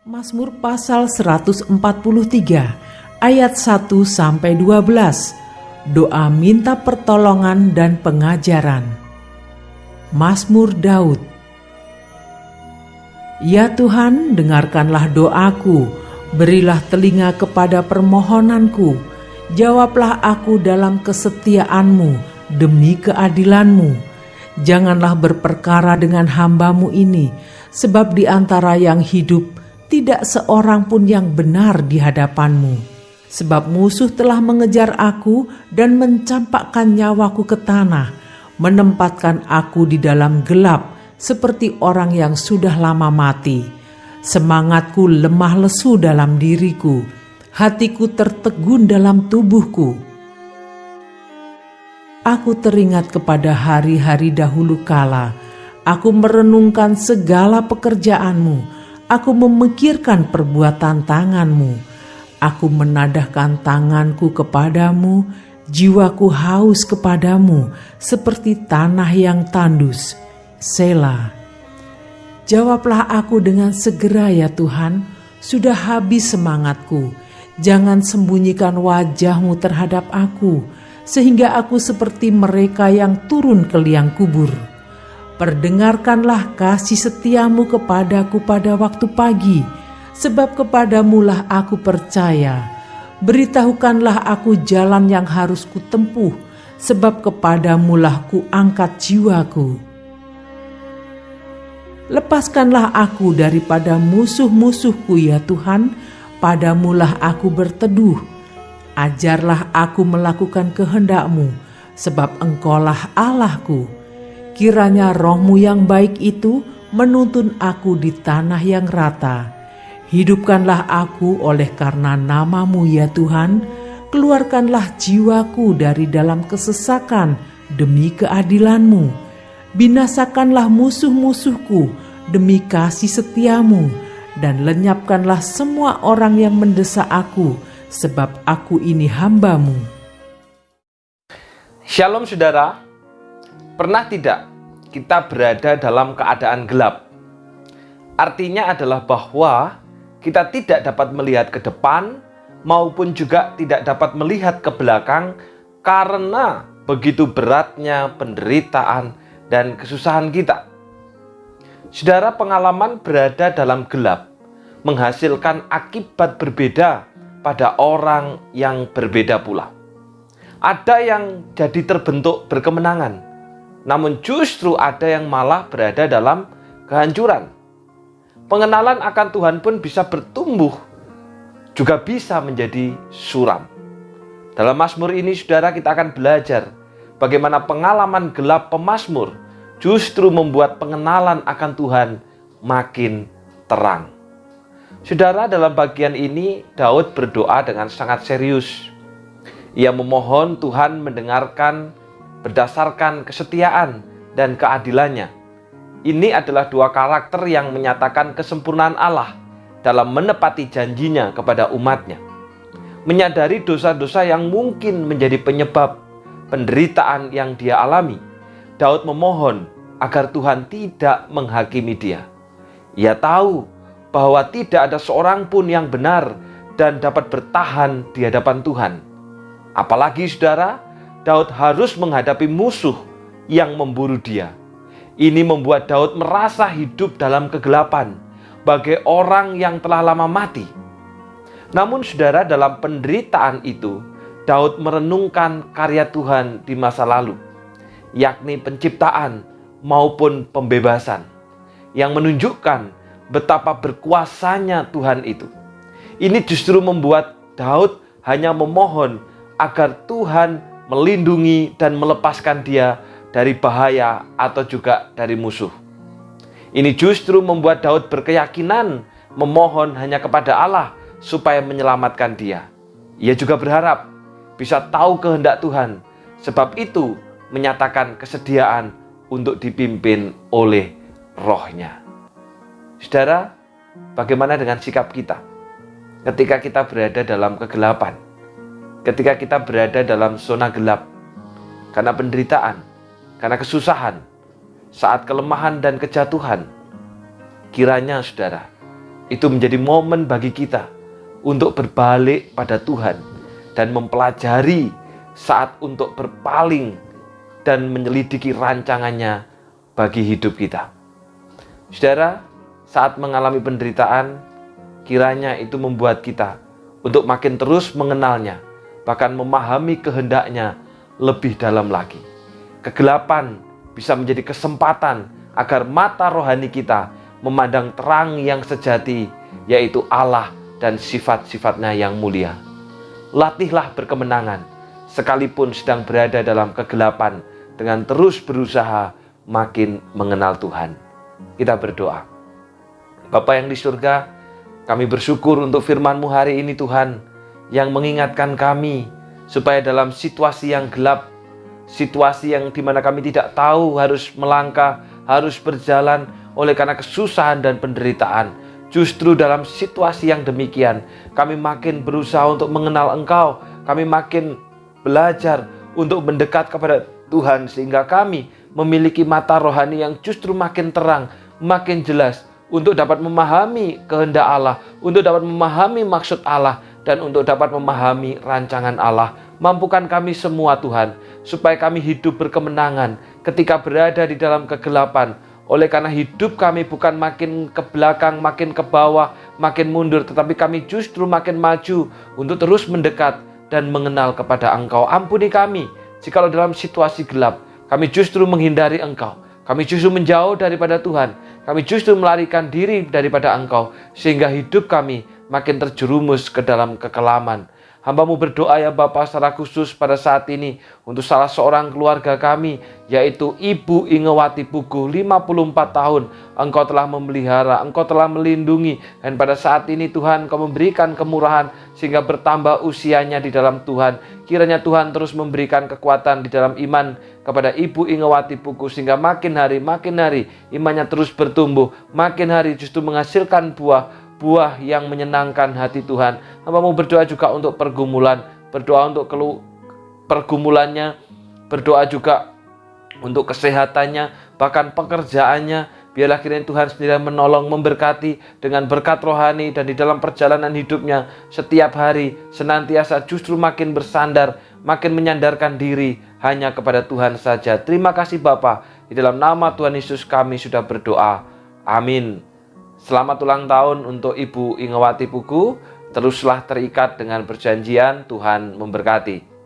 Mazmur pasal 143 ayat 1-12. Doa minta pertolongan dan pengajaran. Mazmur Daud. Ya Tuhan, dengarkanlah doaku, berilah telinga kepada permohonanku, jawablah aku dalam kesetiaan-Mu demi keadilan-Mu. Janganlah berperkara dengan hamba-Mu ini, sebab di antara yang hidup tidak seorang pun yang benar di hadapan-Mu. Sebab musuh telah mengejar aku dan mencampakkan nyawaku ke tanah, menempatkan aku di dalam gelap seperti orang yang sudah lama mati. Semangatku lemah lesu dalam diriku, hatiku tertegun dalam tubuhku. Aku teringat kepada hari-hari dahulu kala, aku merenungkan segala pekerjaan-Mu. Aku memikirkan perbuatan tangan-Mu. Aku menadahkan tanganku kepadamu, jiwaku haus kepadamu, seperti tanah yang tandus. Selah. Jawablah aku dengan segera ya Tuhan, sudah habis semangatku. Jangan sembunyikan wajah-Mu terhadap aku, sehingga aku seperti mereka yang turun ke liang kubur. Perdengarkanlah kasih setia-Mu kepadaku pada waktu pagi, sebab kepadamu-lah aku percaya. Beritahukanlah aku jalan yang harus kutempuh, sebab kepadamu-lah kuangkat jiwaku. Lepaskanlah aku daripada musuh-musuhku ya Tuhan, padamu-lah aku berteduh. Ajarlah aku melakukan kehendak-Mu, sebab Engkaulah Allahku. Kiranya roh-Mu yang baik itu menuntun aku di tanah yang rata. Hidupkanlah aku oleh karena nama-Mu ya Tuhan. Keluarkanlah jiwaku dari dalam kesesakan demi keadilan-Mu. Binasakanlah musuh-musuhku demi kasih setia-Mu. Dan lenyapkanlah semua orang yang mendesak aku, sebab aku ini hamba-Mu. Shalom saudara. Pernah tidak kita berada dalam keadaan gelap? Artinya adalah bahwa kita tidak dapat melihat ke depan maupun juga tidak dapat melihat ke belakang karena begitu beratnya penderitaan dan kesusahan kita. Saudara, pengalaman berada dalam gelap menghasilkan akibat berbeda pada orang yang berbeda pula. Ada yang jadi terbentuk berkemenangan, namun justru ada yang malah berada dalam kehancuran. Pengenalan akan Tuhan pun bisa bertumbuh, juga bisa menjadi suram. Dalam Mazmur ini, saudara, kita akan belajar bagaimana pengalaman gelap pemazmur justru membuat pengenalan akan Tuhan makin terang. Saudara, dalam bagian ini Daud berdoa dengan sangat serius. Ia memohon Tuhan mendengarkan berdasarkan kesetiaan dan keadilannya. Ini adalah dua karakter yang menyatakan kesempurnaan Allah dalam menepati janjinya kepada umatnya. Menyadari dosa-dosa yang mungkin menjadi penyebab penderitaan yang dia alami, Daud memohon agar Tuhan tidak menghakimi dia. Ia tahu bahwa tidak ada seorang pun yang benar dan dapat bertahan di hadapan Tuhan. Apalagi saudara, Daud harus menghadapi musuh yang memburu dia. Ini membuat Daud merasa hidup dalam kegelapan, bagai orang yang telah lama mati. Namun saudara, dalam penderitaan itu, Daud merenungkan karya Tuhan di masa lalu, yakni penciptaan maupun pembebasan, yang menunjukkan betapa berkuasanya Tuhan itu. Ini justru membuat Daud hanya memohon agar Tuhan melindungi dan melepaskan dia dari bahaya atau juga dari musuh. Ini justru membuat Daud berkeyakinan memohon hanya kepada Allah supaya menyelamatkan dia. Ia juga berharap bisa tahu kehendak Tuhan, sebab itu menyatakan kesediaan untuk dipimpin oleh Roh-Nya. Saudara, bagaimana dengan sikap kita ketika kita berada dalam kegelapan? Ketika kita berada dalam zona gelap, karena penderitaan, karena kesusahan, saat kelemahan dan kejatuhan, kiranya saudara, itu menjadi momen bagi kita untuk berbalik pada Tuhan dan mempelajari saat untuk berpaling dan menyelidiki rancangannya bagi hidup kita. Saudara, saat mengalami penderitaan, kiranya itu membuat kita untuk makin terus mengenalnya, bahkan memahami kehendaknya lebih dalam lagi. Kegelapan bisa menjadi kesempatan agar mata rohani kita memandang terang yang sejati, yaitu Allah dan sifat-sifatnya yang mulia. Latihlah berkemenangan, sekalipun sedang berada dalam kegelapan, dengan terus berusaha makin mengenal Tuhan. Kita berdoa. Bapa yang di surga, kami bersyukur untuk firman-Mu hari ini Tuhan, yang mengingatkan kami supaya dalam situasi yang gelap, situasi yang dimana kami tidak tahu harus melangkah, harus berjalan oleh karena kesusahan dan penderitaan, justru dalam situasi yang demikian, kami makin berusaha untuk mengenal Engkau, kami makin belajar untuk mendekat kepada Tuhan, sehingga kami memiliki mata rohani yang justru makin terang, makin jelas, untuk dapat memahami kehendak Allah, untuk dapat memahami maksud Allah, dan untuk dapat memahami rancangan Allah. Mampukan kami semua Tuhan, supaya kami hidup berkemenangan ketika berada di dalam kegelapan. Oleh karena hidup kami bukan makin ke belakang, makin ke bawah, makin mundur, tetapi kami justru makin maju untuk terus mendekat dan mengenal kepada Engkau. Ampuni kami, jikalau dalam situasi gelap, kami justru menghindari Engkau. Kami justru menjauh daripada Tuhan. Kami justru melarikan diri daripada Engkau, sehingga hidup kami makin terjerumus ke dalam kekelaman. Hamba-Mu berdoa ya Bapa secara khusus pada saat ini untuk salah seorang keluarga kami, yaitu Ibu Ingewati Pugu, 54 tahun. Engkau telah memelihara, Engkau telah melindungi, dan pada saat ini Tuhan Engkau memberikan kemurahan sehingga bertambah usianya di dalam Tuhan. Kiranya Tuhan terus memberikan kekuatan di dalam iman kepada Ibu Ingewati Pugu, sehingga makin hari imannya terus bertumbuh, makin hari justru menghasilkan buah yang menyenangkan hati Tuhan. Hamba-Mu berdoa juga untuk pergumulan, berdoa untuk pergumulannya, berdoa juga untuk kesehatannya, bahkan pekerjaannya. Biarlah kiranya Tuhan sendiri menolong, memberkati dengan berkat rohani, dan di dalam perjalanan hidupnya setiap hari senantiasa justru makin bersandar, makin menyandarkan diri hanya kepada Tuhan saja. Terima kasih Bapa, di dalam nama Tuhan Yesus kami sudah berdoa. Amin. Selamat ulang tahun untuk Ibu Ingewati Pugu. Teruslah terikat dengan perjanjian. Tuhan memberkati.